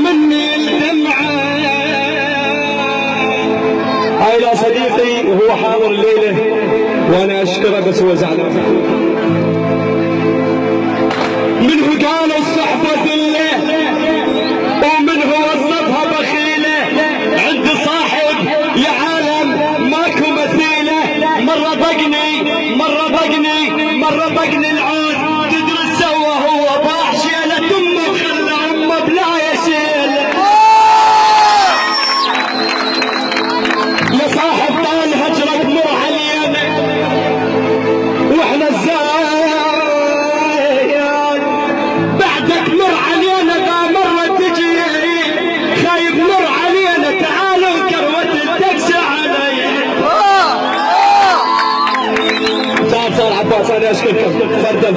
مني الدمعة. هاي لا صديقي وهو حاضر الليلة وانا اشكره بس هو زعلان. منه قال الصحبة ذلة ومنه وصفها بخيلة. عندي صاحب يا عالم ماكو مثيله. مرة ضقني العود تدري سوى هو باع شيلة امه وخلى امه بلا يشيل. يا صاحب طال هجرك مر علينا واحنا الزايد بعدك مر علينا ذا مرة تجي خايب مر علينا تعالوا كروة الدكس علي. صار عباس انا اشكركم فردا.